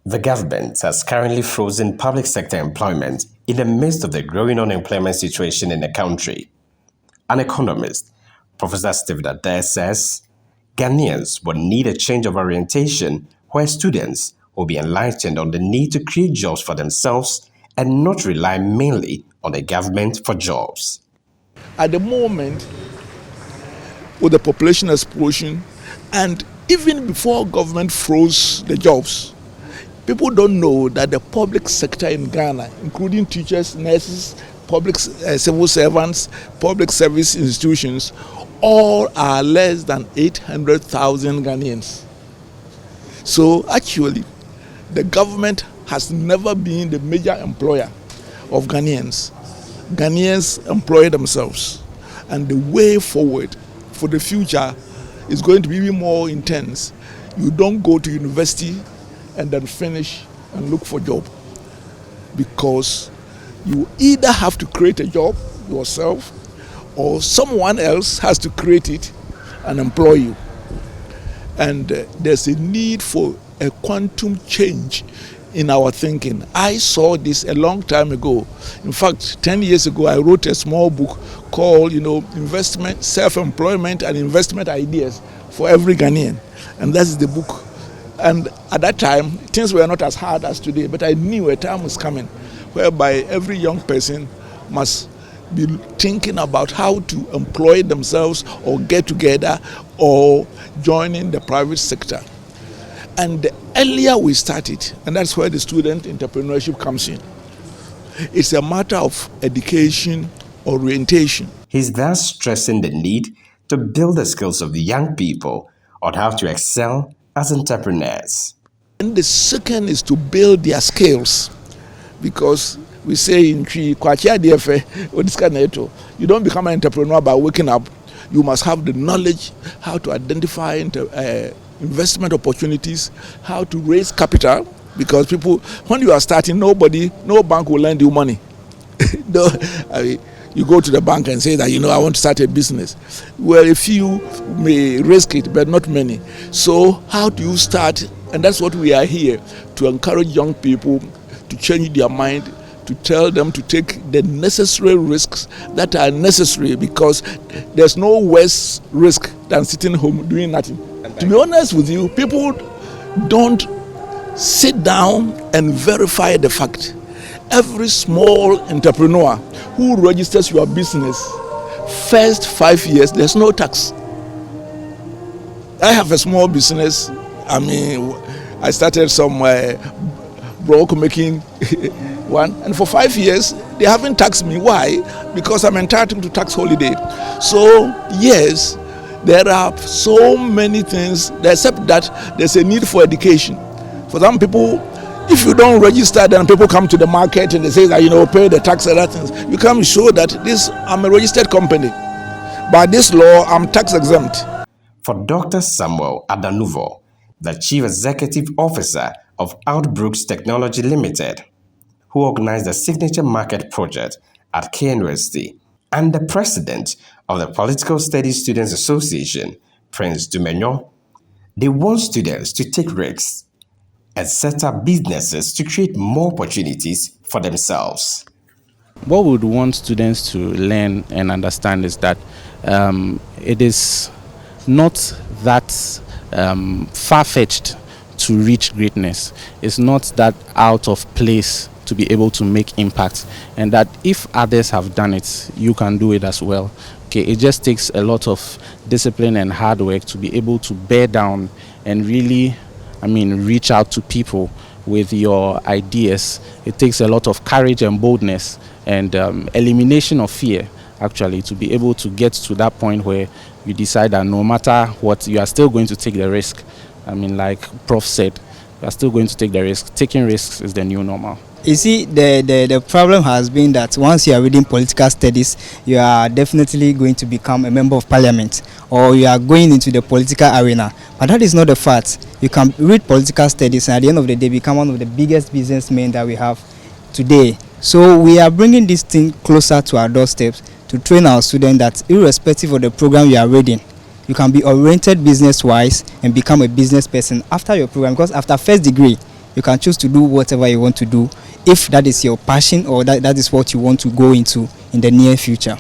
The government has currently frozen public sector employment in the midst of the growing unemployment situation in the country. An economist, Professor Stephen Adair, says Ghanaians will need a change of orientation where students will be enlightened on the need to create jobs for themselves and not rely mainly on the government for jobs. At the moment, with the population explosion, and even before government froze the jobs, people don't know that the public sector in Ghana, including teachers, nurses, public civil servants, public service institutions, all are less than 800,000 Ghanaians. So actually, the government has never been the major employer of Ghanaians. Ghanaians employ themselves, and the way forward for the future is going to be even more intense. You don't go to university and then finish and look for a job, because you either have to create a job yourself or someone else has to create it and employ you. And there's a need for a quantum change in our thinking. I saw this a long time ago. In fact, 10 years ago, I wrote a small book called, Investment, Self-Employment and Investment Ideas for Every Ghanaian. And that's the book. And at that time, things were not as hard as today, but I knew a time was coming whereby every young person must be thinking about how to employ themselves or get together or join in the private sector. And the earlier we start it, and that's where the student entrepreneurship comes in, it's a matter of education, orientation. He's thus stressing the need to build the skills of the young people on how to excel as entrepreneurs. And the second is to build their skills, because we say in Twi, you don't become an entrepreneur by waking up. You must have the knowledge how to identify investment opportunities, how to raise capital, because people, when you are starting, no bank will lend you money. You go to the bank and say that, I want to start a business. Well, a few may risk it, but not many. So how do you start? And that's what we are here, to encourage young people to change their mind, to tell them to take the necessary risks that are necessary, because there's no worse risk than sitting home doing nothing. To be honest with you, people don't sit down and verify the fact. Every small entrepreneur who registers your business, first 5 years, there's no tax. I have a small business. I started some broke making one, and for 5 years they haven't taxed me. Why? Because I'm entitled to tax holiday. So yes, there are so many things, except that there's a need for education. For some people, if you don't register, then people come to the market and they say that, pay the tax and other things. You can show that I'm a registered company. By this law, I'm tax exempt. For Dr. Samuel Adanuvo, the Chief Executive Officer of Outbrooks Technology Limited, who organized the Signature Market Project at KNUST, and the President of the Political Studies Students Association, Prince Dumenyo, they want students to take risks and set up businesses to create more opportunities for themselves. What we would want students to learn and understand is that it is not that far-fetched to reach greatness. It's not that out of place to be able to make impact, and that if others have done it, you can do it as well. Okay, it just takes a lot of discipline and hard work to be able to bear down and really reach out to people with your ideas. It takes a lot of courage and boldness and elimination of fear, actually, to be able to get to that point where you decide that no matter what, you are still going to take the risk. Like Prof said, you are still going to take the risk. Taking risks is the new normal. You see, the problem has been that once you are reading political studies, you are definitely going to become a member of parliament, or you are going into the political arena. But that is not the fact. You can read political studies and at the end of the day become one of the biggest businessmen that we have today. So we are bringing this thing closer to our doorsteps to train our students that irrespective of the program you are reading, you can be oriented business-wise and become a business person after your program, because after first degree, You can choose to do whatever you want to do if that is your passion or that is what you want to go into in the near future.